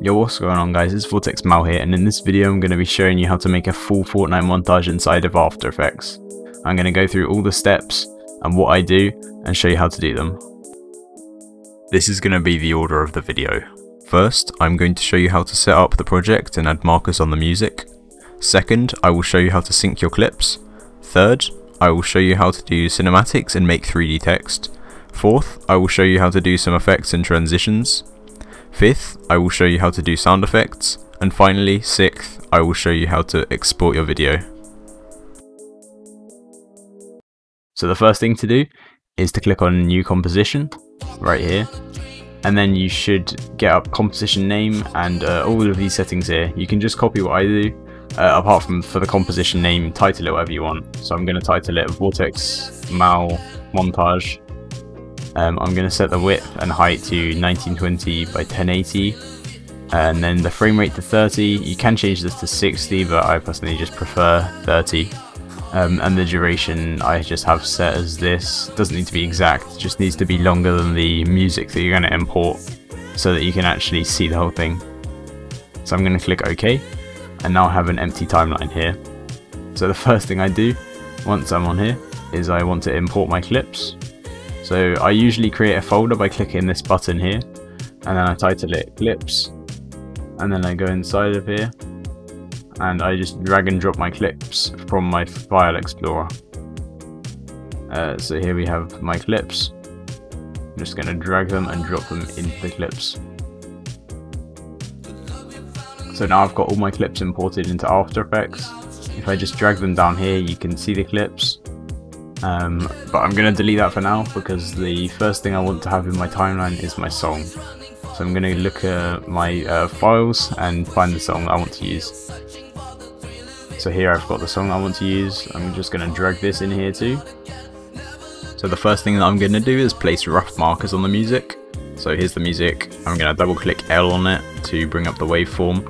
Yo, what's going on guys, it's Vortex Mal here, and in this video I'm going to be showing you how to make a full Fortnite montage inside of After Effects. I'm going to go through all the steps and what I do and show you how to do them. This is going to be the order of the video. First, I'm going to show you how to set up the project and add markers on the music. Second, I will show you how to sync your clips. Third, I will show you how to do cinematics and make 3D text. Fourth, I will show you how to do some effects and transitions. Fifth, I will show you how to do sound effects, and finally, sixth, I will show you how to export your video. So the first thing to do is to click on New Composition, right here, and then you should get up composition name and all of these settings here. You can just copy what I do, apart from for the composition name, title it whatever you want. So I'm going to title it Vortex Mal Montage. I'm going to set the width and height to 1920 by 1080, and then the frame rate to 30. You can change this to 60, but I personally just prefer 30. And the duration I just have set as this. Doesn't need to be exact, it just needs to be longer than the music that you're going to import so that you can actually see the whole thing. So I'm going to click OK, and now I have an empty timeline here. So the first thing I do once I'm on here is I want to import my clips. So I usually create a folder by clicking this button here, and then I title it clips, and then I go inside of here and I just drag and drop my clips from my file explorer. So here we have my clips. I'm just going to drag them and drop them into the clips. So now I've got all my clips imported into After Effects. If I just drag them down here, you can see the clips. But I'm going to delete that for now because the first thing I want to have in my timeline is my song. So I'm going to look at my files and find the song I want to use. So here I've got the song I want to use. I'm just going to drag this in here too. So the first thing that I'm going to do is place rough markers on the music. So here's the music. I'm going to double click L on it to bring up the waveform.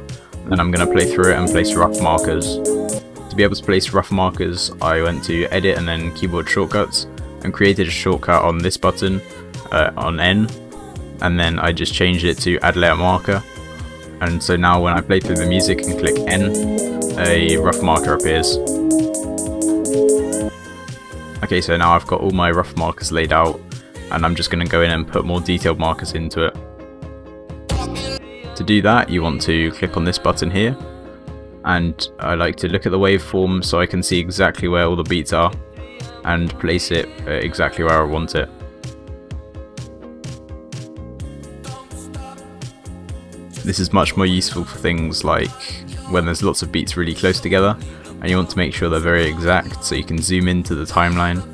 Then I'm going to play through it and place rough markers. To be able to place rough markers, I went to edit and then keyboard shortcuts and created a shortcut on this button on N, and then I just changed it to add layout marker, and so now when I play through the music and click N, a rough marker appears. Okay, so now I've got all my rough markers laid out, and I'm just going to go in and put more detailed markers into it. To do that, you want to click on this button here, and I like to look at the waveform so I can see exactly where all the beats are and place it exactly where I want it. This is much more useful for things like when there's lots of beats really close together and you want to make sure they're very exact, so you can zoom into the timeline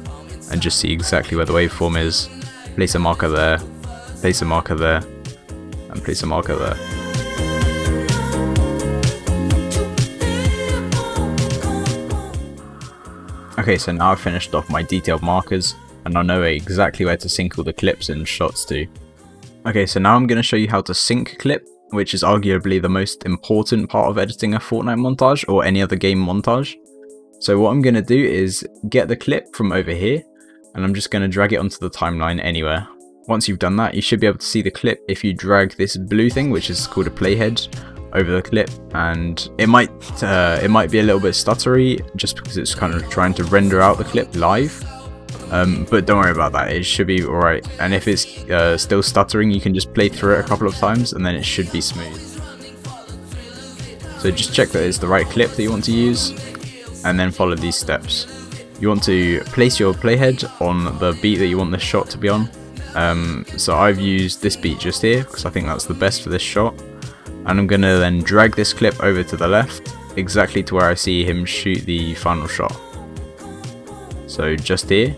and just see exactly where the waveform is, place a marker there, place a marker there, and place a marker there. Okay, so now I've finished off my detailed markers and I know exactly where to sync all the clips and shots to. Okay, so now I'm going to show you how to sync a clip, which is arguably the most important part of editing a Fortnite montage or any other game montage. So what I'm going to do is get the clip from over here, and I'm just going to drag it onto the timeline anywhere. Once you've done that, you should be able to see the clip if you drag this blue thing, which is called a playhead, over the clip, and it might be a little bit stuttery just because it's kind of trying to render out the clip live, but don't worry about that, it should be alright. And if it's still stuttering, you can just play through it a couple of times and then it should be smooth. So just check that it's the right clip that you want to use and then follow these steps. You want to place your playhead on the beat that you want the shot to be on. So I've used this beat just here because I think that's the best for this shot. And I'm going to then drag this clip over to the left, exactly to where I see him shoot the final shot. So just here,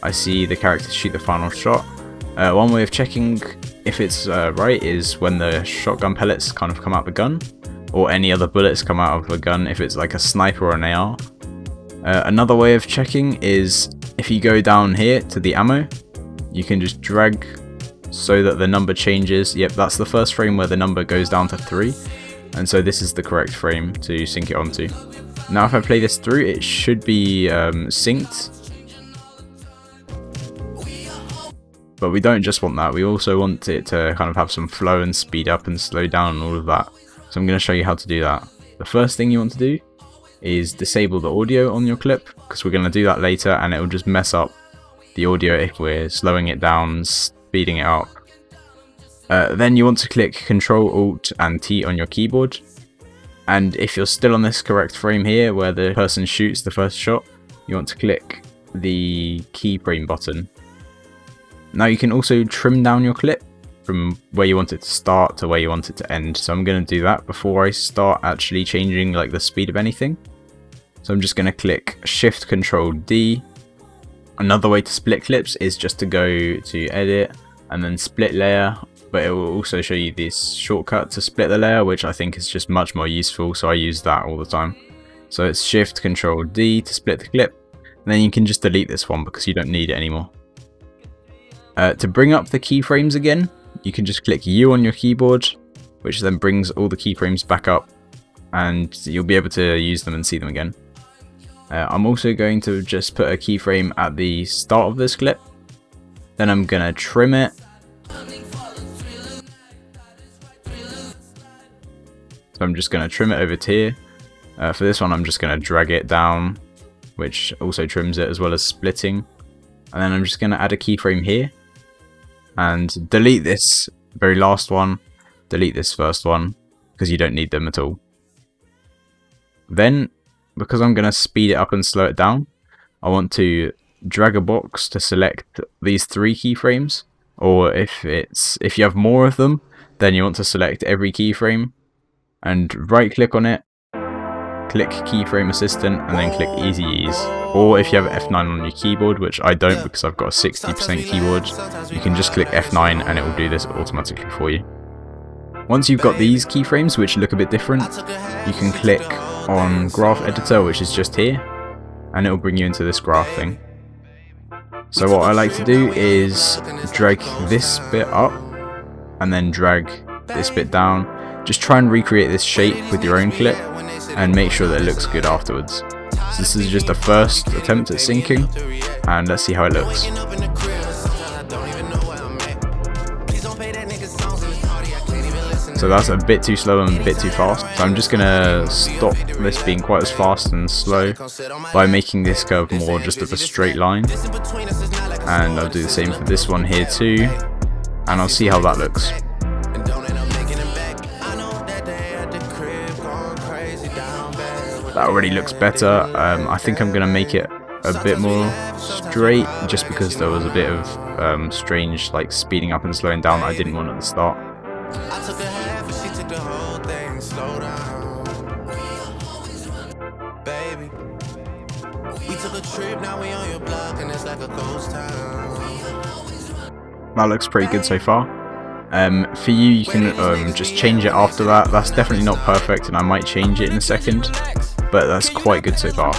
I see the character shoot the final shot. One way of checking if it's right is when the shotgun pellets kind of come out the gun, or any other bullets come out of the gun if it's like a sniper or an AR. Another way of checking is if you go down here to the ammo, you can just drag so that the number changes. Yep, that's the first frame where the number goes down to 3, and so this is the correct frame to sync it onto. Now if I play this through, it should be synced. But we don't just want that, we also want it to kind of have some flow and speed up and slow down and all of that. So I'm going to show you how to do that. The first thing you want to do is disable the audio on your clip, because we're going to do that later and it will just mess up the audio if we're slowing it down, speeding it up. Then you want to click Ctrl Alt and T on your keyboard, and if you're still on this correct frame here where the person shoots the first shot, you want to click the keyframe button. Now you can also trim down your clip from where you want it to start to where you want it to end, so I'm going to do that before I start actually changing like the speed of anything. So I'm just going to click Shift Ctrl D. Another way to split clips is just to go to Edit and then Split Layer, but it will also show you this shortcut to split the layer, which I think is just much more useful, so I use that all the time. So it's Shift Ctrl D to split the clip, and then you can just delete this one because you don't need it anymore. To bring up the keyframes again, you can just click U on your keyboard, which then brings all the keyframes back up, and you'll be able to use them and see them again. I'm also going to just put a keyframe at the start of this clip, then I'm going to trim it. So I'm just going to trim it over to here. For this one I'm just going to drag it down, which also trims it as well as splitting. And then I'm just going to add a keyframe here and delete this very last one, delete this first one because you don't need them at all. Then, because I'm going to speed it up and slow it down, I want to drag a box to select these 3 keyframes, or if you have more of them, then you want to select every keyframe and right click on it, click Keyframe Assistant, and then click Easy Ease. Or if you have F9 on your keyboard, which I don't because I've got a 60% keyboard, you can just click F9 and it will do this automatically for you. Once you've got these keyframes, which look a bit different, you can click on Graph Editor, which is just here, and it will bring you into this graph thing. So what I like to do is drag this bit up and then drag this bit down. Just try and recreate this shape with your own clip and make sure that it looks good afterwards. So this is just a first attempt at syncing, and let's see how it looks. So that's a bit too slow and a bit too fast, so I'm just going to stop this being quite as fast and slow by making this curve more just of a straight line. And I'll do the same for this one here too, and I'll see how that looks. That already looks better. I think I'm going to make it a bit more straight just because there was a bit of strange like speeding up and slowing down I didn't want at the start. That looks pretty good so far. For you, you can just change it after that. That's definitely not perfect and I might change it in a second, but that's quite good so far.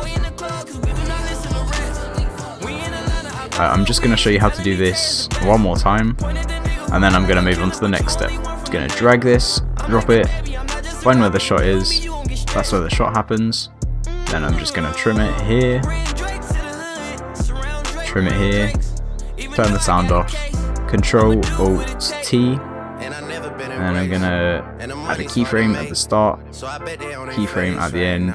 I'm just going to show you how to do this one more time, and then I'm going to move on to the next step. I'm just going to drag this, drop it, find where the shot is, that's where the shot happens, then I'm just going to trim it here, turn the sound off, Control Alt T, and then I'm going to add a keyframe at the start, keyframe at the end,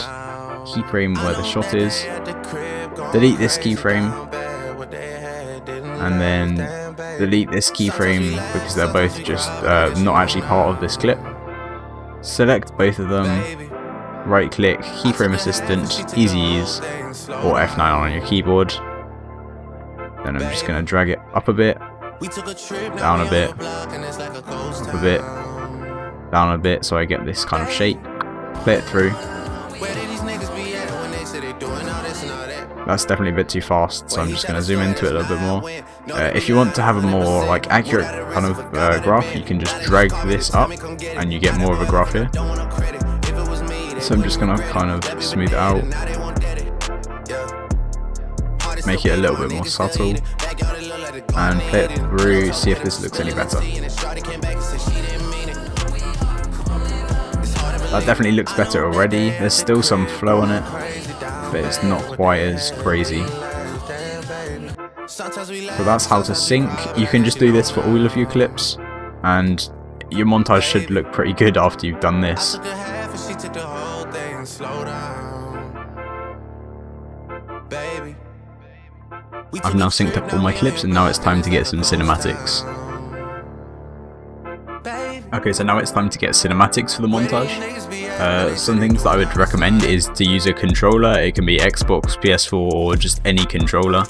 keyframe where the shot is, delete this keyframe, and then delete this keyframe because they're both just not actually part of this clip. Select both of them, right click, Keyframe Assistant, Easy Ease, or F9 on your keyboard. Then I'm just going to drag it up a bit, down a bit, up a bit, down a bit, so I get this kind of shape. Play it through. That's definitely a bit too fast, so I'm just going to zoom into it a little bit more. If you want to have a more like accurate kind of graph, you can just drag this up and you get more of a graph here. So I'm just going to kind of smooth it out, make it a little bit more subtle, and play it through, see if this looks any better. That definitely looks better already. There's still some flow on it, but it's not quite as crazy. So that's how to sync. You can just do this for all of your clips, and your montage should look pretty good after you've done this. I've now synced up all my clips, and now it's time to get some cinematics. Okay, so now it's time to get cinematics for the montage. Some things that I would recommend is to use a controller. It can be Xbox, PS4, or just any controller.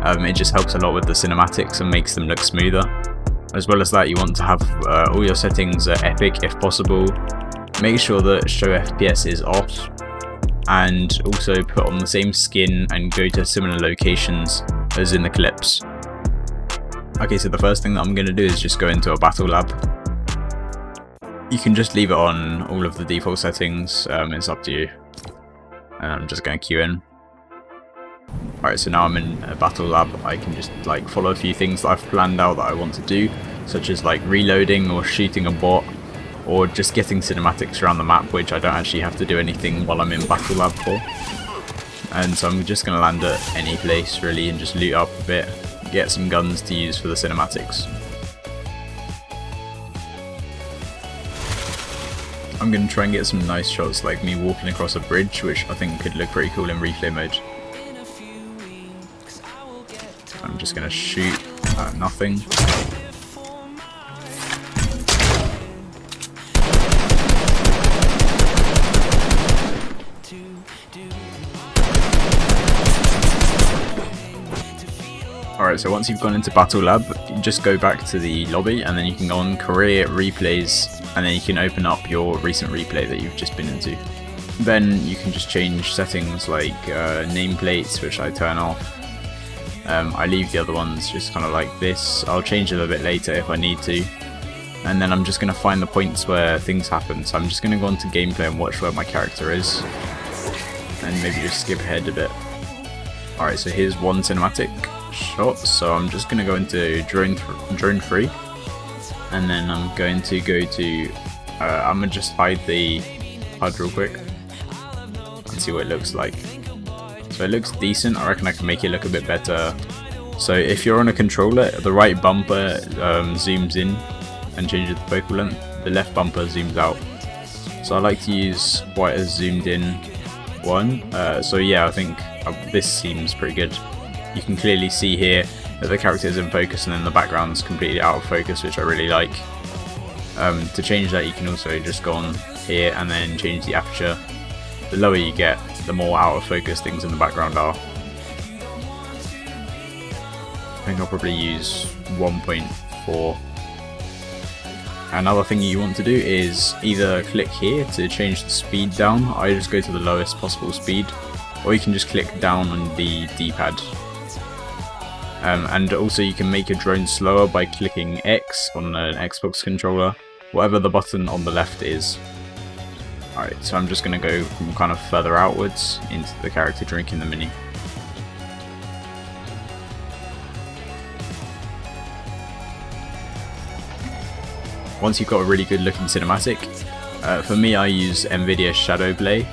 It just helps a lot with the cinematics and makes them look smoother. As well as that, you want to have all your settings epic if possible. Make sure that show FPS is off, and also put on the same skin and go to similar locations as in the clips. Okay, so the first thing that I'm going to do is just go into a battle lab. You can just leave it on all of the default settings, it's up to you. And I'm just going to queue in. Alright, so now I'm in a battle lab. I can just like follow a few things that I've planned out that I want to do, such as like reloading or shooting a bot, or just getting cinematics around the map, which I don't actually have to do anything while I'm in battle lab for. And so I'm just going to land at any place really and just loot up a bit, get some guns to use for the cinematics. I'm going to try and get some nice shots like me walking across a bridge, which I think could look pretty cool in replay mode. I'm just going to shoot at nothing. Alright, so once you've gone into Battle Lab, you just go back to the lobby and then you can go on Career, Replays, and then you can open up your recent replay that you've just been into. Then you can just change settings like nameplates, which I turn off. I leave the other ones just kind of like this. I'll change it a bit later if I need to. And then I'm just going to find the points where things happen. So I'm just going to go onto gameplay and watch where my character is. And maybe just skip ahead a bit. Alright, so here's one cinematic shot. So I'm just going to go into drone 3. And then I'm going to go to... I'm going to just hide real quick. And see what it looks like. So it looks decent. I reckon I can make it look a bit better. So if you're on a controller, the right bumper zooms in and changes the focal length. The left bumper zooms out. So I like to use quite a zoomed in one. So yeah, I think this seems pretty good. You can clearly see here that the character is in focus and then the background's completely out of focus, which I really like. To change that, you can also just go on here and then change the aperture. The lower you get, the more out of focus things in the background are. I think I'll probably use 1.4. Another thing you want to do is either click here to change the speed down. I just go to the lowest possible speed, or you can just click down on the D-pad. And also you can make your drone slower by clicking X on an Xbox controller, whatever the button on the left is. Alright, so I'm just going to go from kind of further outwards into the character drinking the mini. Once you've got a really good looking cinematic, for me I use NVIDIA Shadow Play,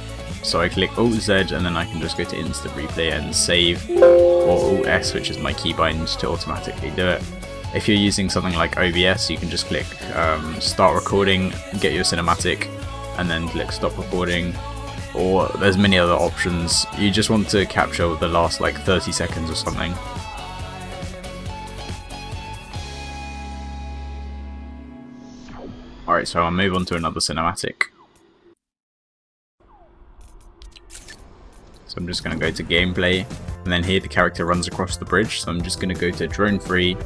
so I click Alt Z and then I can just go to Instant Replay and save, or Alt S, which is my keybind, to automatically do it. If you're using something like OBS, you can just click Start Recording, get your cinematic, and then click Stop Recording, or there's many other options. You just want to capture the last like 30 seconds or something. Alright, so I'll move on to another cinematic. So I'm just going to go to gameplay, and then here the character runs across the bridge, so I'm just going to go to drone 3.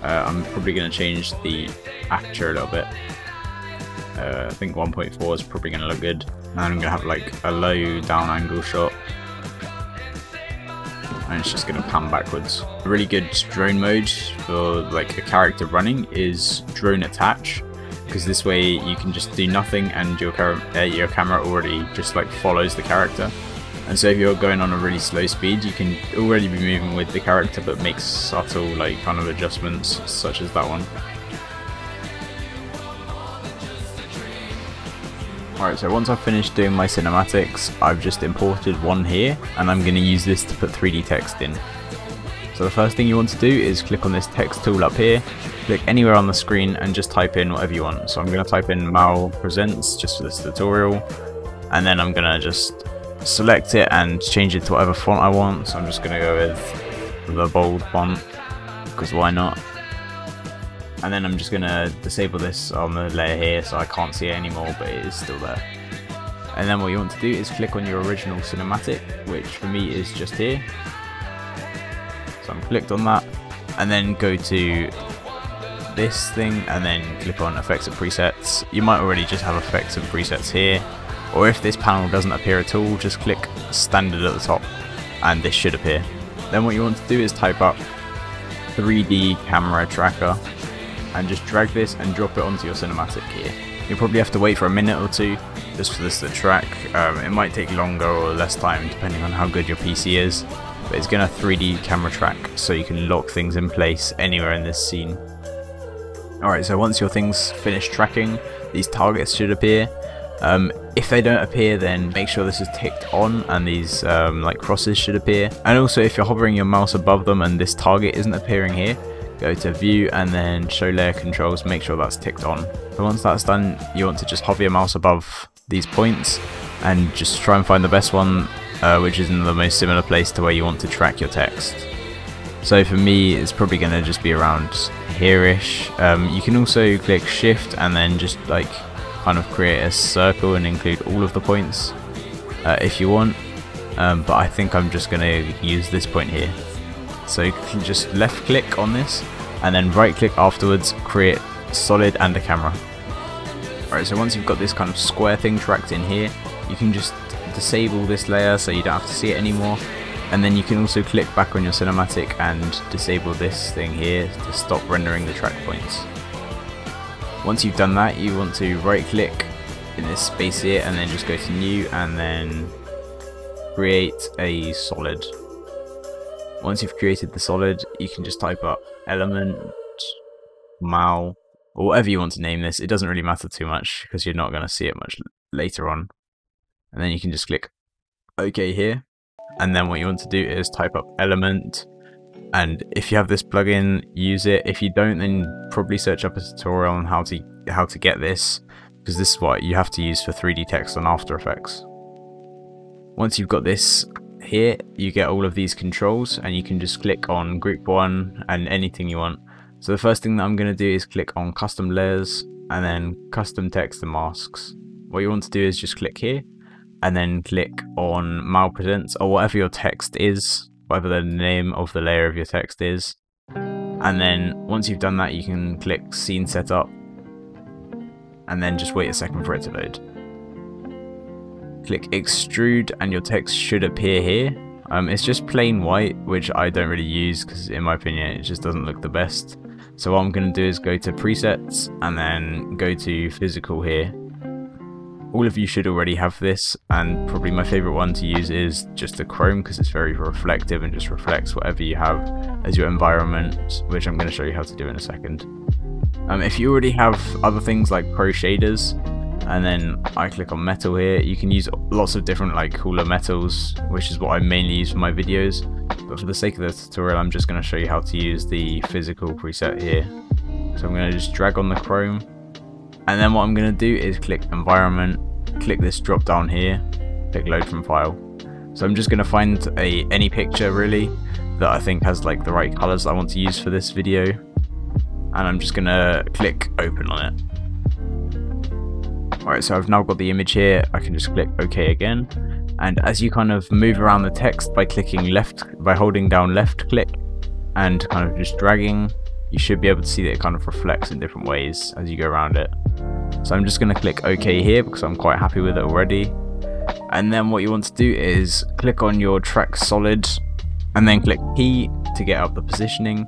I'm probably going to change the aperture a little bit. I think 1.4 is probably going to look good. And I'm going to have like a low down angle shot. And it's just going to pan backwards. A really good drone mode for like a character running is drone attach, because this way you can just do nothing and your camera already just like follows the character. And so if you're going on a really slow speed, you can already be moving with the character but make subtle like kind of adjustments, such as that one. Alright, so once I've finished doing my cinematics, I've just imported one here, and I'm going to use this to put 3D text in. So the first thing you want to do is click on this text tool up here, click anywhere on the screen and just type in whatever you want. So I'm going to type in Mal Presents just for this tutorial, and then I'm going to just select it and change it to whatever font I want. So I'm just going to go with the bold font, because why not? And then I'm just going to disable this on the layer here so I can't see it anymore, but it is still there. And then what you want to do is click on your original cinematic, which for me is just here. So I'm clicked on that, and then go to this thing and then click on effects and presets. You might already just have effects and presets here, or if this panel doesn't appear at all, just click standard at the top and this should appear. Then what you want to do is type up 3D camera tracker and just drag this and drop it onto your cinematic here. You'll probably have to wait for a minute or two just for this to track. It might take longer or less time depending on how good your PC is, but it's going to 3D camera track so you can lock things in place anywhere in this scene. Alright, so once your thing's finished tracking, these targets should appear. If they don't appear, then make sure this is ticked on and these like crosses should appear. And also, if you're hovering your mouse above them and this target isn't appearing here, go to view and then show layer controls, make sure that's ticked on. So once that's done, you want to just hover your mouse above these points and just try and find the best one, which is in the most similar place to where you want to track your text. So for me, it's probably going to just be around here-ish. You can also click shift and then just like kind of create a circle and include all of the points if you want, but I think I'm just going to use this point here. So you can just left click on this and then right click afterwards, create solid and a camera. Alright, so once you've got this kind of square thing tracked in here, you can just disable this layer so you don't have to see it anymore, and then you can also click back on your cinematic and disable this thing here to stop rendering the track points. Once you've done that, you want to right click in this space here and then just go to new and then create a solid. Once you've created the solid, you can just type up element, mal, or whatever you want to name this. It doesn't really matter too much because you're not going to see it much later on. And then you can just click OK here. And then what you want to do is type up element. And if you have this plugin, use it. If you don't, then probably search up a tutorial on how to get this, because this is what you have to use for 3D text on After Effects. Once you've got this here, you get all of these controls and you can just click on group 1 and anything you want. So the first thing that I'm going to do is click on custom layers and then custom text and masks. What you want to do is just click here and then click on Mal Presents or whatever your text is, whatever the name of the layer of your text is. And then once you've done that, you can click scene setup and then just wait a second for it to load. Click extrude and your text should appear here. It's just plain white, which I don't really use because in my opinion it just doesn't look the best. So what I'm going to do is go to presets and then go to physical here. All of you should already have this, and probably my favorite one to use is just the chrome because it's very reflective and just reflects whatever you have as your environment, which I'm going to show you how to do in a second. If you already have other things like pro shaders, and then I click on metal here, you can use lots of different like cooler metals, which is what I mainly use for my videos, but for the sake of the tutorial I'm just going to show you how to use the physical preset here. So I'm going to just drag on the chrome, and then what I'm going to do is click environment, click this drop down here, click load from file. So I'm just going to find any picture really that I think has like the right colors that I want to use for this video, and I'm just going to click open on it. Alright, so I've now got the image here. I can just click OK again, and as you kind of move around the text by clicking left, by holding down left click and kind of just dragging, you should be able to see that it kind of reflects in different ways as you go around it. So I'm just going to click OK here because I'm quite happy with it already. And then what you want to do is click on your track solid and then click P to get up the positioning.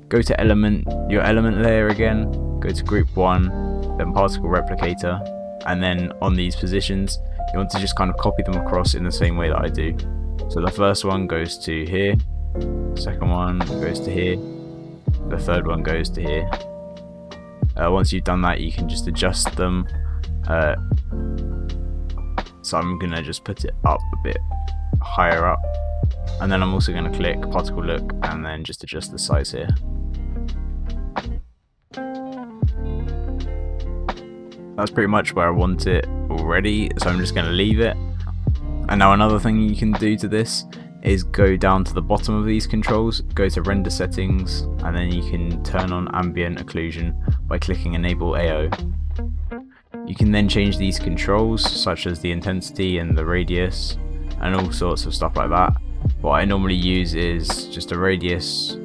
Go to element, your element layer again, go to group 1, then particle replicator, and then on these positions you want to just kind of copy them across in the same way that I do. So the first one goes to here, the second one goes to here, the third one goes to here. Once you've done that, you can just adjust them. So I'm gonna just put it up a bit higher up, And then I'm also going to click particle look and then just adjust the size here. That's pretty much where I want it already, so I'm just going to leave it. And now another thing you can do to this is go down to the bottom of these controls, go to render settings, and then you can turn on ambient occlusion by clicking enable AO. You can then change these controls such as the intensity and the radius and all sorts of stuff like that. What I normally use is just a radius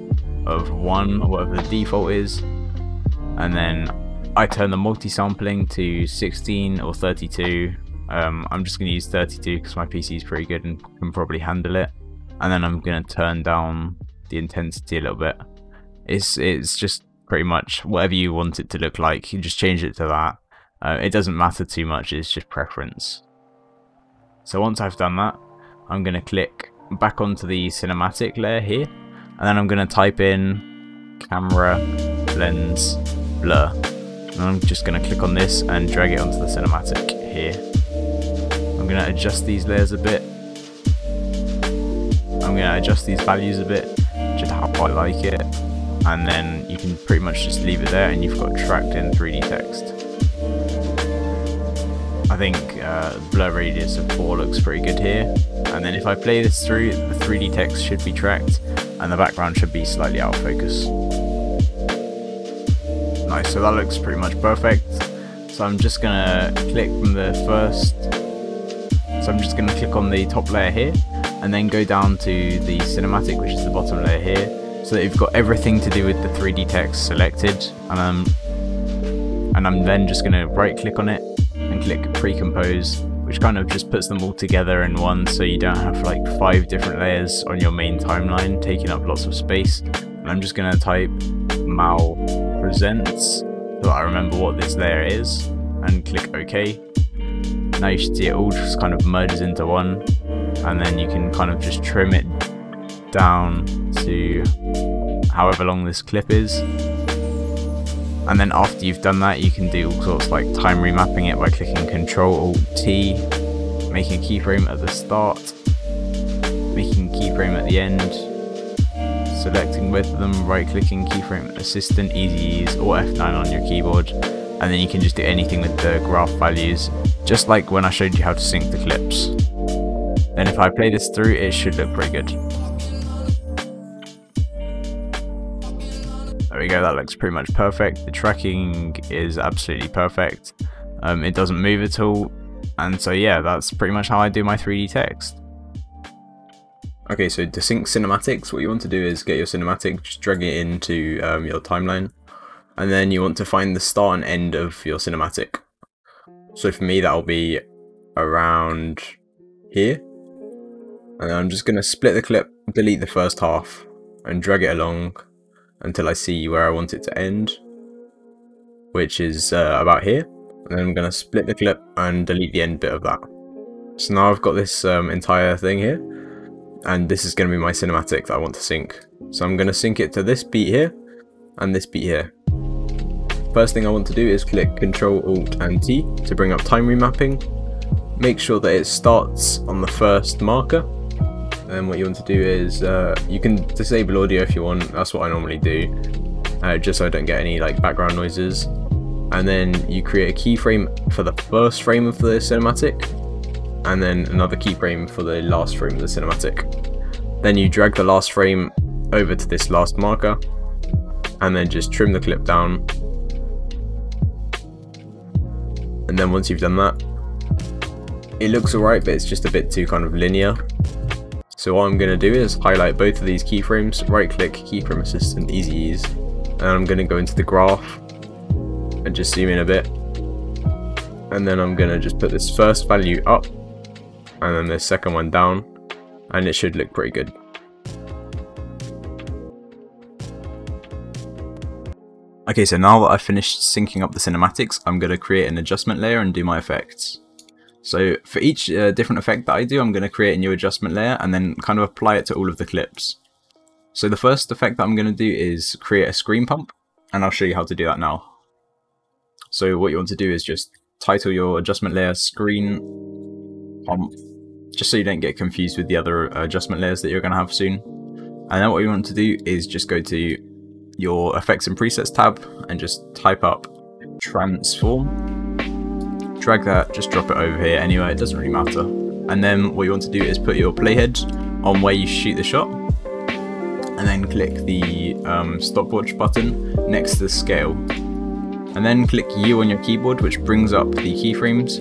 of 1 or whatever the default is, and then I turn the multi-sampling to 16 or 32. I'm just going to use 32 because my PC is pretty good and can probably handle it. And then I'm going to turn down the intensity a little bit. It's just pretty much whatever you want it to look like. You just change it to that. It doesn't matter too much, it's just preference. So once I've done that, I'm going to click back onto the cinematic layer here, and then I'm going to type in camera lens blur, and I'm just going to click on this and drag it onto the cinematic here. I'm going to adjust these layers a bit. I'm going to adjust these values a bit, just how I like it, and then you can pretty much just leave it there and you've got tracked in 3D text. I think blur radius of 4 looks pretty good here, and then if I play this through, the 3D text should be tracked and the background should be slightly out of focus. Nice, so that looks pretty much perfect. So I'm just gonna click from the first, so I'm just gonna click on the top layer here and then go down to the cinematic, which is the bottom layer here, so that you've got everything to do with the 3D text selected, and I'm then just gonna right click on it and click pre-compose, which kind of just puts them all together in one, so you don't have like 5 different layers on your main timeline taking up lots of space. And I'm just going to type Mal presents so that I remember what this layer is, and click OK. Now you should see it all just kind of merges into one, and then you can kind of just trim it down to however long this clip is. And then after you've done that, you can do all sorts like time remapping it by clicking Ctrl-Alt-T, making a keyframe at the start, making a keyframe at the end, selecting both of them, right clicking keyframe assistant, easy ease, or F9 on your keyboard, and then you can just do anything with the graph values, just like when I showed you how to sync the clips. Then if I play this through, it should look pretty good. There we go, that looks pretty much perfect. The tracking is absolutely perfect. It doesn't move at all. And so yeah, that's pretty much how I do my 3D text. Okay, so to sync cinematics, what you want to do is get your cinematic, just drag it into your timeline. And then you want to find the start and end of your cinematic. So for me, that'll be around here. And I'm just going to split the clip, delete the first half, and drag it along until I see where I want it to end, which is about here. And then I'm going to split the clip and delete the end bit of that. So now I've got this entire thing here, and this is going to be my cinematic that I want to sync. So I'm going to sync it to this beat here and this beat here. First thing I want to do is click Ctrl-Alt-T to bring up time remapping. Make sure that it starts on the first marker. And what you want to do is, you can disable audio if you want, that's what I normally do, just so I don't get any like background noises. And then you create a keyframe for the first frame of the cinematic, and then another keyframe for the last frame of the cinematic. Then you drag the last frame over to this last marker, and then just trim the clip down. And then once you've done that, it looks alright, but it's just a bit too kind of linear. So what I'm going to do is highlight both of these keyframes, right click, keyframe assistant, easy ease, and I'm going to go into the graph and just zoom in a bit, and then I'm going to just put this first value up and then the second one down, and it should look pretty good. Okay, so now that I've finished syncing up the cinematics, I'm going to create an adjustment layer and do my effects. So for each different effect that I do, I'm going to create a new adjustment layer and then kind of apply it to all of the clips. So the first effect that I'm going to do is create a screen pump, and I'll show you how to do that now. So what you want to do is just title your adjustment layer screen pump, just so you don't get confused with the other adjustment layers that you're going to have soon. And then what you want to do is just go to your Effects and Presets tab and just type up Transform. Drag that, just drop it over here anyway, it doesn't really matter. And then what you want to do is put your playhead on where you shoot the shot, and then click the stopwatch button next to the scale. And then click U on your keyboard, which brings up the keyframes.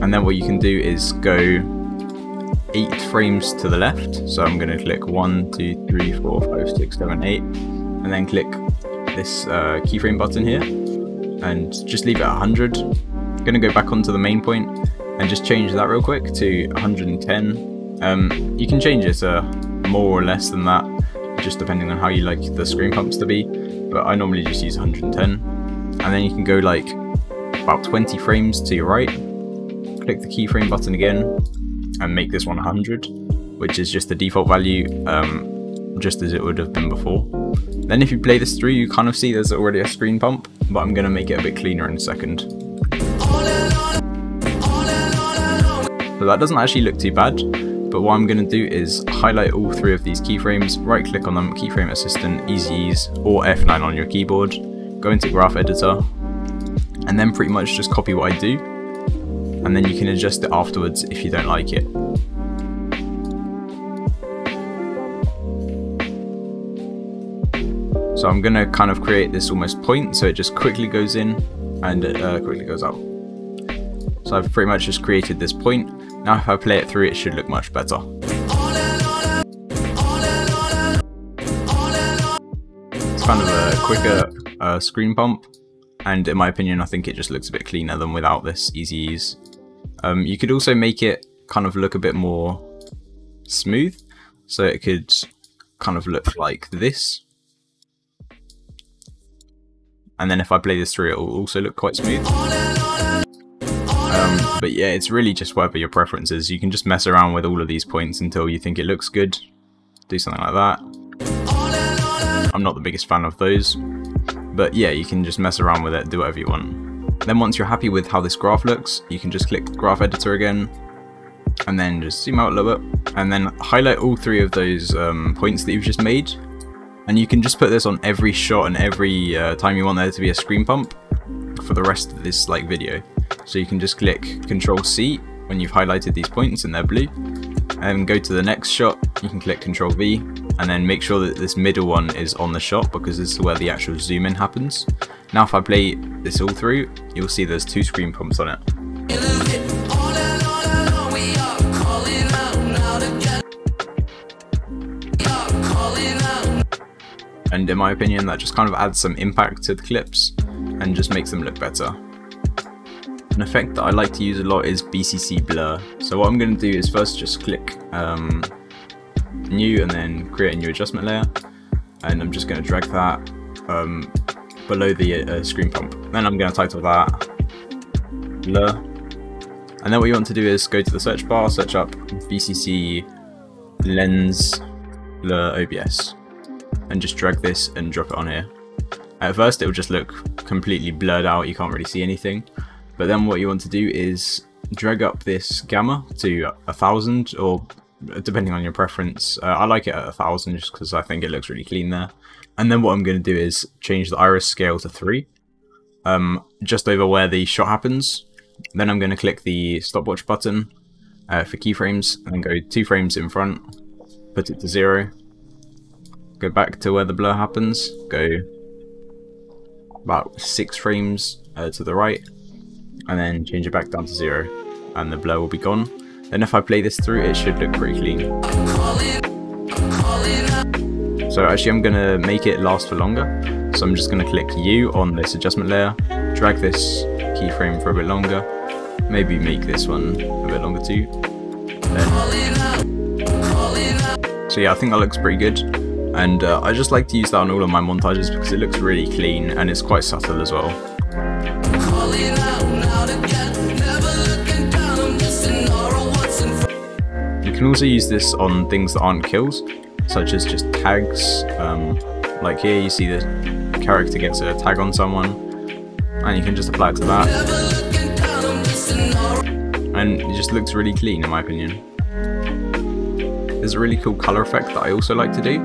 And then what you can do is go 8 frames to the left. So I'm going to click 1, 2, 3, 4, 5, 6, 7, 8. And then click this keyframe button here. And just leave it at 100. I'm going to go back onto the main point and just change that real quick to 110. You can change it to more or less than that, just depending on how you like the screen pumps to be. But I normally just use 110. And then you can go like about 20 frames to your right. Click the keyframe button again and make this one 100, which is just the default value, just as it would have been before. Then if you play this through, you kind of see there's already a screen pump, but I'm going to make it a bit cleaner in a second. So that doesn't actually look too bad, but what I'm going to do is highlight all 3 of these keyframes, right click on them, keyframe assistant, easy ease, or F9 on your keyboard, go into graph editor, and then pretty much just copy what I do, and then you can adjust it afterwards if you don't like it. So I'm going to kind of create this almost point, so it just quickly goes in and quickly goes out. So I've pretty much just created this point. Now if I play it through, it should look much better. It's kind of a quicker screen pump, and in my opinion I think it just looks a bit cleaner than without this easy ease. You could also make it kind of look a bit more smooth, so it could kind of look like this. And then if I play this through, it will also look quite smooth. But yeah, it's really just whatever your preference is. You can just mess around with all of these points until you think it looks good. Do something like that. I'm not the biggest fan of those, but yeah, you can just mess around with it, do whatever you want. Then once you're happy with how this graph looks, you can just click graph editor again, and then just zoom out a little bit, and then highlight all 3 of those points that you've just made. And you can just put this on every shot and every time you want there to be a screen pump for the rest of this video. So you can just click Ctrl C when you've highlighted these points and they're blue, and go to the next shot. You can click Ctrl V and then make sure that this middle one is on the shot, because this is where the actual zoom in happens. Now if I play this all through, you'll see there's 2 screen pumps on it. And in my opinion, that just kind of adds some impact to the clips and just makes them look better. An effect that I like to use a lot is BCC blur. So what I'm going to do is first just click new and then create a new adjustment layer, and I'm just going to drag that below the screen pump. Then I'm going to title that blur, and then what you want to do is go to the search bar, search up BCC lens blur OBS, and just drag this and drop it on here. At first it will just look completely blurred out, you can't really see anything, but then what you want to do is drag up this gamma to 1000, or depending on your preference. I like it at 1000 just because I think it looks really clean there. And then what I'm going to do is change the iris scale to 3, just over where the shot happens. Then I'm going to click the stopwatch button for keyframes, and then go 2 frames in front, put it to 0, go back to where the blur happens, go about 6 frames to the right, and then change it back down to 0, and the blur will be gone. Then if I play this through, it should look pretty clean. So actually I'm going to make it last for longer, so I'm just going to click U on this adjustment layer, drag this keyframe for a bit longer, maybe make this one a bit longer too. So yeah, I think that looks pretty good, and I just like to use that on all of my montages because it looks really clean and it's quite subtle as well. You can also use this on things that aren't kills, such as just tags. Like here you see the character gets a tag on someone, and you can just apply it to that, and it just looks really clean in my opinion. there's a really cool color effect that I also like to do.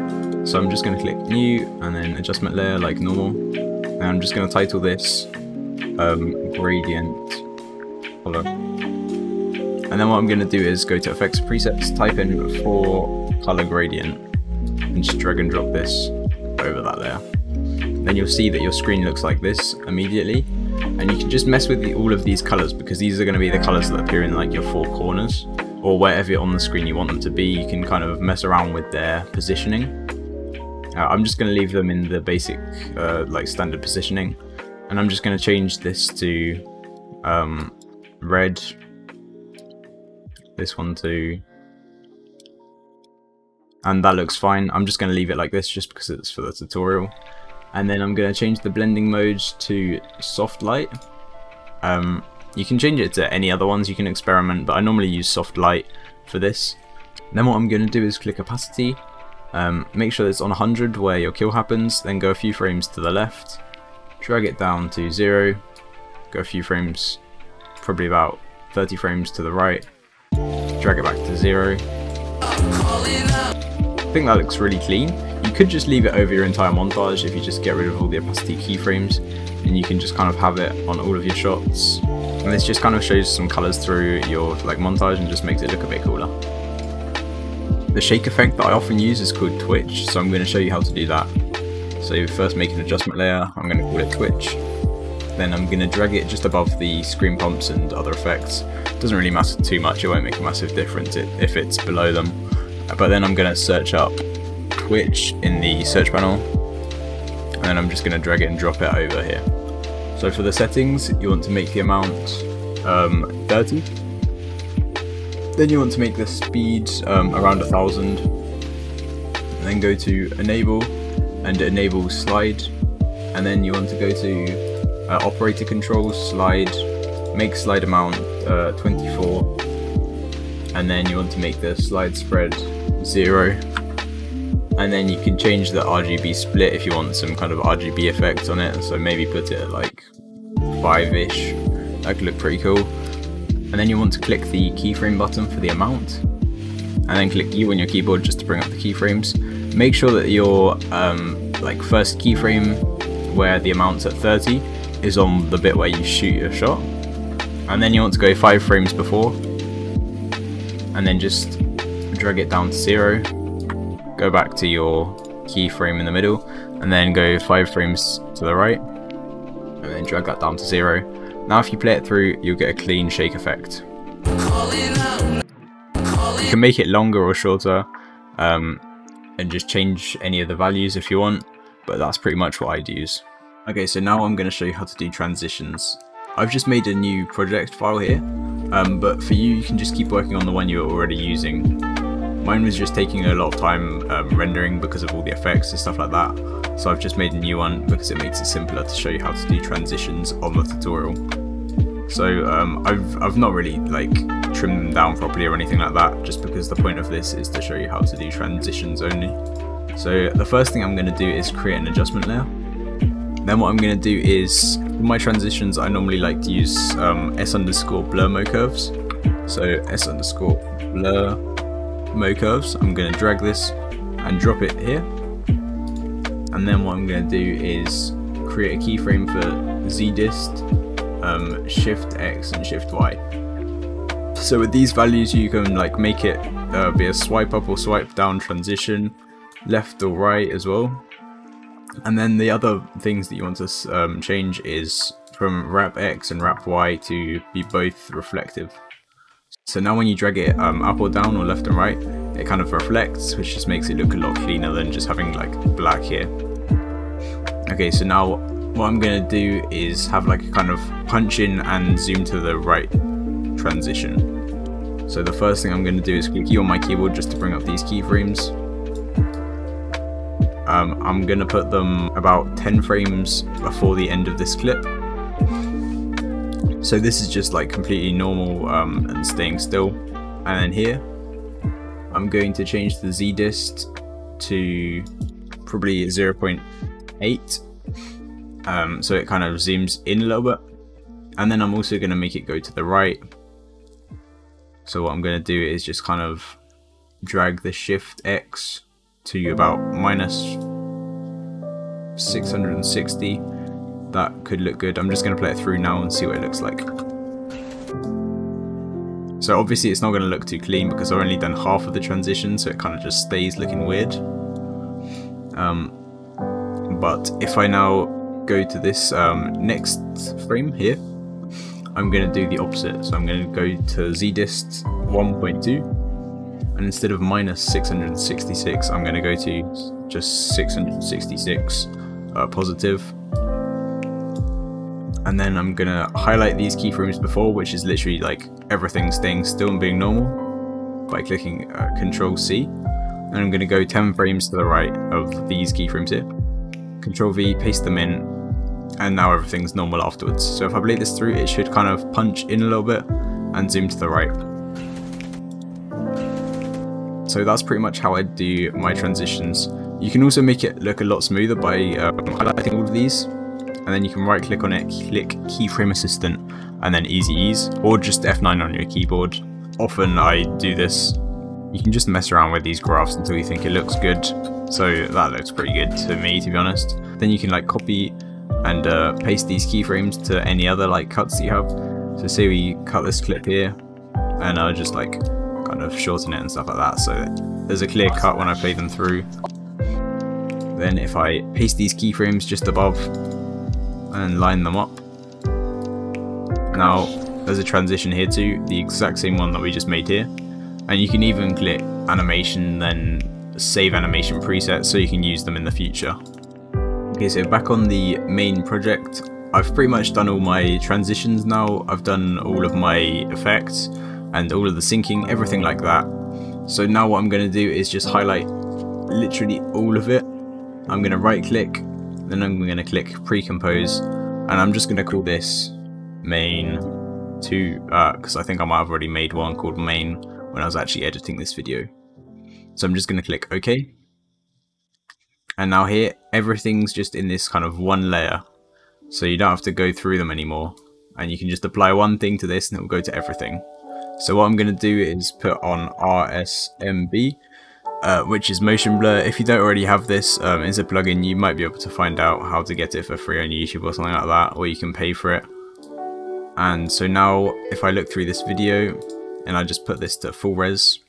So I'm just going to click new and then adjustment layer like normal. And I'm just going to title this gradient color. And then what I'm going to do is go to effects presets, type in for color gradient, and just drag and drop this over that layer. Then you'll see that your screen looks like this immediately. And you can just mess with all of these colors, because these are going to be the colors that appear in like your four corners, or wherever on the screen you want them to be. You can kind of mess around with their positioning. I'm just going to leave them in the basic like standard positioning, and I'm just going to change this to red, this one too, and that looks fine. I'm just going to leave it like this just because it's for the tutorial. And then I'm going to change the blending mode to soft light. You can change it to any other ones, you can experiment, but I normally use soft light for this. And then what I'm going to do is click opacity, make sure it's on 100 where your kill happens, then go a few frames to the left, drag it down to 0, go a few frames, probably about 30 frames to the right, drag it back to 0. I think that looks really clean. You could just leave it over your entire montage if you just get rid of all the opacity keyframes, and you can just kind of have it on all of your shots. And this just kind of shows some colors through your like montage and just makes it look a bit cooler. The shake effect that I often use is called twitch, so I'm going to show you how to do that. So first make an adjustment layer, I'm going to call it twitch. Then I'm going to drag it just above the screen pumps and other effects. It doesn't really matter too much, it won't make a massive difference if it's below them. But then I'm going to search up Twitch in the search panel, and then I'm just going to drag it and drop it over here. So for the settings, you want to make the amount 30. Then you want to make the speed around 1000. And then go to enable and enable slide. And then you want to go to operator controls, slide, make slide amount 24. And then you want to make the slide spread 0. And then you can change the RGB split if you want some kind of RGB effect on it, so maybe put it at like 5-ish, that could look pretty cool. And then you want to click the keyframe button for the amount, and then click U on your keyboard just to bring up the keyframes. Make sure that your like first keyframe where the amount's at 30 is on the bit where you shoot your shot, and then you want to go 5 frames before, and then just drag it down to 0. Go back to your keyframe in the middle, and then go 5 frames to the right, and then drag that down to 0. Now if you play it through, you'll get a clean shake effect. You can make it longer or shorter, and just change any of the values if you want, but that's pretty much what I'd use. Okay, so now I'm going to show you how to do transitions. I've just made a new project file here, but for you, you can just keep working on the one you're already using. Mine was just taking a lot of time rendering because of all the effects and stuff like that, so I've just made a new one because it makes it simpler to show you how to do transitions on the tutorial. So I've not really like trimmed them down properly or anything like that, just because the point of this is to show you how to do transitions only. So the first thing I'm going to do is create an adjustment layer. Then what I'm going to do is, for my transitions, I normally like to use s_blur mo curves. So s_blur mo curves. I'm going to drag this and drop it here. And then what I'm going to do is create a keyframe for Z-dist, Shift X and Shift Y. So with these values you can like make it be a swipe up or swipe down transition, left or right as well. And then the other things that you want to change is from wrap X and wrap Y to be both reflective. So now when you drag it up or down or left and right, it kind of reflects, which just makes it look a lot cleaner than just having like black here. Okay, so now what I'm going to do is have like a kind of punch in and zoom to the right transition. So the first thing I'm going to do is click U on my keyboard just to bring up these keyframes. I'm going to put them about 10 frames before the end of this clip. So this is just like completely normal and staying still. And then here, I'm going to change the Z-dist to probably 0.8. So it kind of zooms in a little bit. And then I'm also going to make it go to the right. So what I'm going to do is just kind of drag the Shift X to about minus 660. That could look good. I'm just going to play it through now and see what it looks like. So obviously it's not going to look too clean because I've only done half of the transition, so it kind of just stays looking weird. But if I now go to this next frame here, I'm going to do the opposite. So I'm going to go to ZDist 1.2, and instead of minus 666, I'm going to go to just 666 positive. And then I'm going to highlight these keyframes before, which is literally like everything staying still and being normal, by clicking Control C. And I'm going to go 10 frames to the right of these keyframes here. Control V, paste them in, and now everything's normal afterwards. So if I play this through, it should kind of punch in a little bit and zoom to the right. So that's pretty much how I do my transitions. You can also make it look a lot smoother by highlighting all of these, and then you can right click on it, click Keyframe Assistant, and then Easy Ease, or just F9 on your keyboard. Often I do this. You can just mess around with these graphs until you think it looks good. So that looks pretty good to me, to be honest. Then you can like copy and paste these keyframes to any other like cuts that you have. So say we cut this clip here, and I'll just like kind of shorten it and stuff like that, so there's a clear cut when I play them through. Then if I paste these keyframes just above and line them up, now there's a transition here too, the exact same one that we just made here. And you can even click animation, then save animation presets so you can use them in the future. Okay, so back on the main project, I've pretty much done all my transitions now. I've done all of my effects and all of the syncing, everything like that. So now what I'm going to do is just highlight literally all of it. I'm going to right click, then I'm going to click pre-compose, and I'm just going to call this main 2, because I think I might have already made one called main when I was actually editing this video. So I'm just going to click OK. And now here, everything's just in this kind of one layer. So you don't have to go through them anymore. And you can just apply one thing to this and it will go to everything. So what I'm going to do is put on RSMB, which is motion blur. If you don't already have this, it's a plugin. You might be able to find out how to get it for free on YouTube or something like that, or you can pay for it. And so now if I look through this video and I just put this to full res,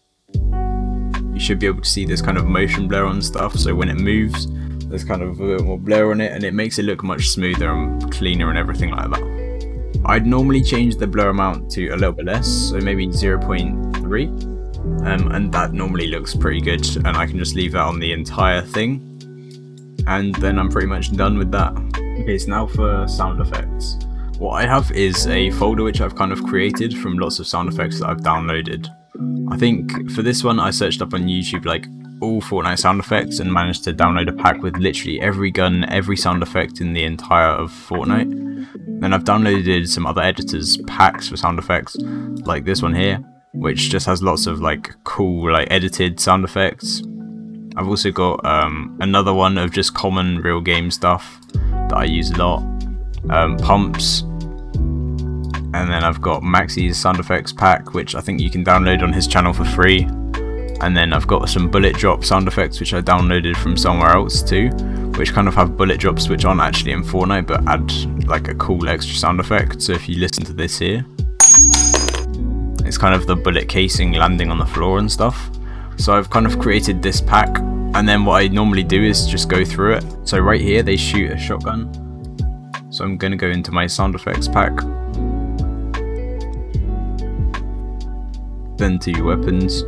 you should be able to see this kind of motion blur on stuff. So when it moves, there's kind of a bit more blur on it, and it makes it look much smoother and cleaner and everything like that. I'd normally change the blur amount to a little bit less, so maybe 0.3, and that normally looks pretty good, and I can just leave that on the entire thing, and then I'm pretty much done with that. Okay, so now for sound effects. What I have is a folder which I've kind of created from lots of sound effects that I've downloaded. I think for this one I searched up on YouTube like all Fortnite sound effects and managed to download a pack with literally every gun, every sound effect in the entire of Fortnite. Then I've downloaded some other editors packs for sound effects, like this one here, which just has lots of like cool like edited sound effects. I've also got another one of just common real game stuff that I use a lot, pumps, and then I've got Maxi's sound effects pack, which I think you can download on his channel for free. And then I've got some bullet drop sound effects which I downloaded from somewhere else too, which kind of have bullet drops which aren't actually in Fortnite but add like a cool extra sound effect. So if you listen to this here, it's kind of the bullet casing landing on the floor and stuff. So I've kind of created this pack, and then what I normally do is just go through it. So right here they shoot a shotgun, so I'm going to go into my sound effects pack, then to weapons,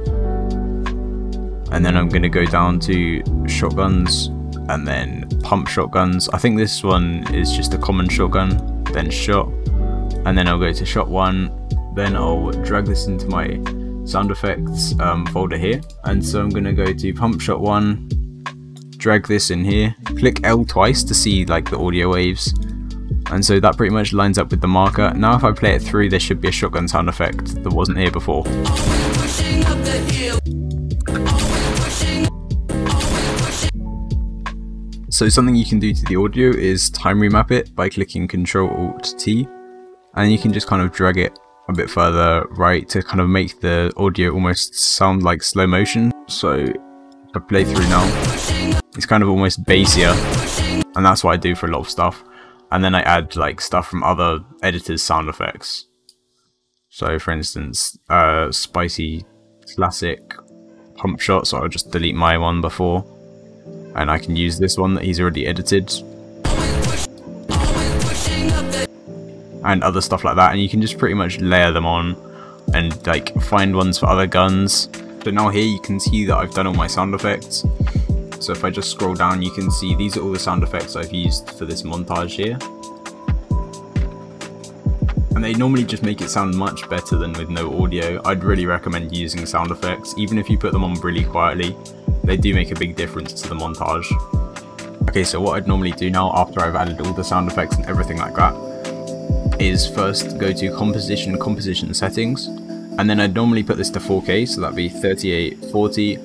and then I'm going to go down to shotguns and then pump shotguns. I think this one is just a common shotgun, then shot, and then I'll go to shot 1, then I'll drag this into my sound effects folder here, and so I'm going to go to pump shot 1, drag this in here, click L twice to see like the audio waves, and so that pretty much lines up with the marker. Now if I play it through, there should be a shotgun sound effect that wasn't here before. So something you can do to the audio is time remap it by clicking Ctrl Alt T, and you can just kind of drag it a bit further right to kind of make the audio almost sound like slow motion. So if I play through now, it's kind of almost bassier, and that's what I do for a lot of stuff. And then I add like stuff from other editors' sound effects. So for instance, spicy classic pump shot, so I'll just delete my one before, and I can use this one that he's already edited, and other stuff like that, and you can just pretty much layer them on and like find ones for other guns. So now here you can see that I've done all my sound effects. So if I just scroll down, you can see these are all the sound effects I've used for this montage here. And they normally just make it sound much better than with no audio. I'd really recommend using sound effects. Even if you put them on really quietly, they do make a big difference to the montage. Okay, so what I'd normally do now after I've added all the sound effects and everything like that is first go to composition settings, and then I'd normally put this to 4K, so that'd be 3840,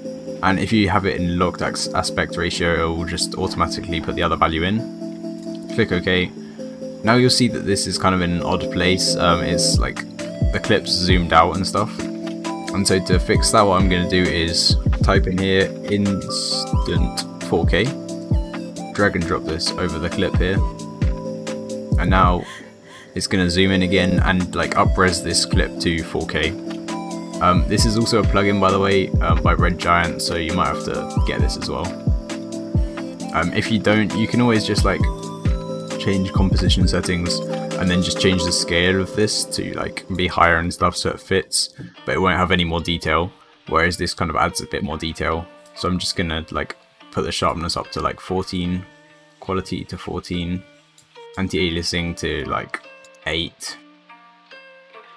and if you have it in locked aspect ratio, it will just automatically put the other value in. Click OK. Now you'll see that this is kind of in an odd place. It's like the clip's zoomed out and stuff, and so to fix that, what I'm going to do is type in here instant 4K, drag and drop this over the clip here, and now it's going to zoom in again and like up-res this clip to 4K. This is also a plugin, by the way, by Red Giant, so you might have to get this as well. If you don't, you can always just like change composition settings and then just change the scale of this to like be higher and stuff so it fits, but it won't have any more detail, whereas this kind of adds a bit more detail. So I'm just gonna like put the sharpness up to like 14, quality to 14, anti-aliasing to like 8.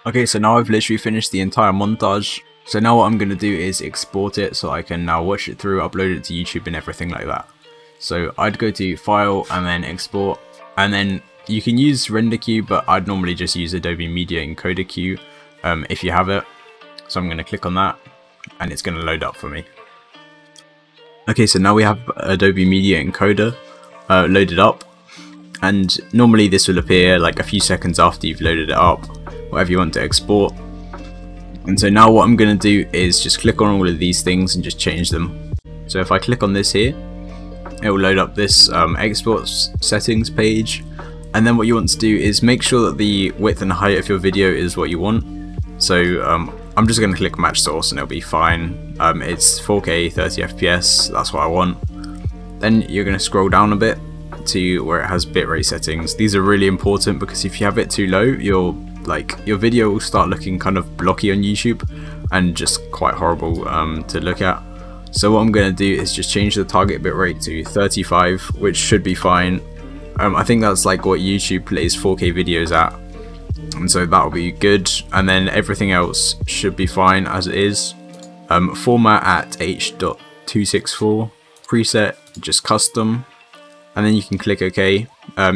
Okay, so now I've literally finished the entire montage. So now what I'm going to do is export it so I can now watch it through, upload it to YouTube and everything like that. So I'd go to File and then Export, and then you can use Render Queue, but I'd normally just use Adobe Media Encoder Queue if you have it. So I'm going to click on that and it's going to load up for me. Okay, so now we have Adobe Media Encoder loaded up, and normally this will appear like a few seconds after you've loaded it up, whatever you want to export. And so now what I'm going to do is just click on all of these things and just change them. So if I click on this here, it will load up this export settings page, and then what you want to do is make sure that the width and height of your video is what you want. So I'm just going to click match source and it'll be fine. It's 4K 30 FPS, that's what I want. Then you're going to scroll down a bit to where it has bitrate settings. These are really important because if you have it too low, your video will start looking kind of blocky on YouTube and just quite horrible to look at. So what I'm going to do is just change the target bitrate to 35, which should be fine. I think that's like what YouTube plays 4K videos at, and so that'll be good. And then everything else should be fine as it is. Format at H.264, preset just custom, and then you can click OK.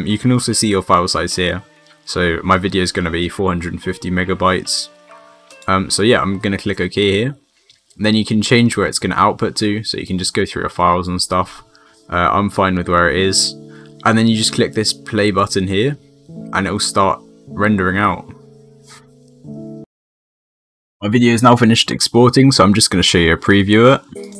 You can also see your file size here. So my video is going to be 450 megabytes. So yeah, I'm going to click OK here. Then you can change where it's going to output to, so you can just go through your files and stuff. I'm fine with where it is. And then you just click this play button here, and it will start rendering out. My video is now finished exporting, so I'm just going to show you a preview of it.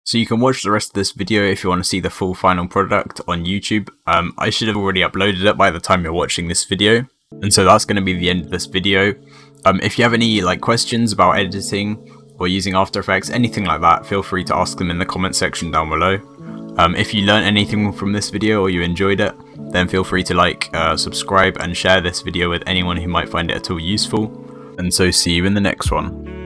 So you can watch the rest of this video if you want to see the full final product on YouTube. I should have already uploaded it by the time you're watching this video. And so that's going to be the end of this video. If you have any questions about editing or using After Effects, anything like that, feel free to ask them in the comment section down below. If you learned anything from this video or you enjoyed it, then feel free to subscribe and share this video with anyone who might find it at all useful. And so see you in the next one.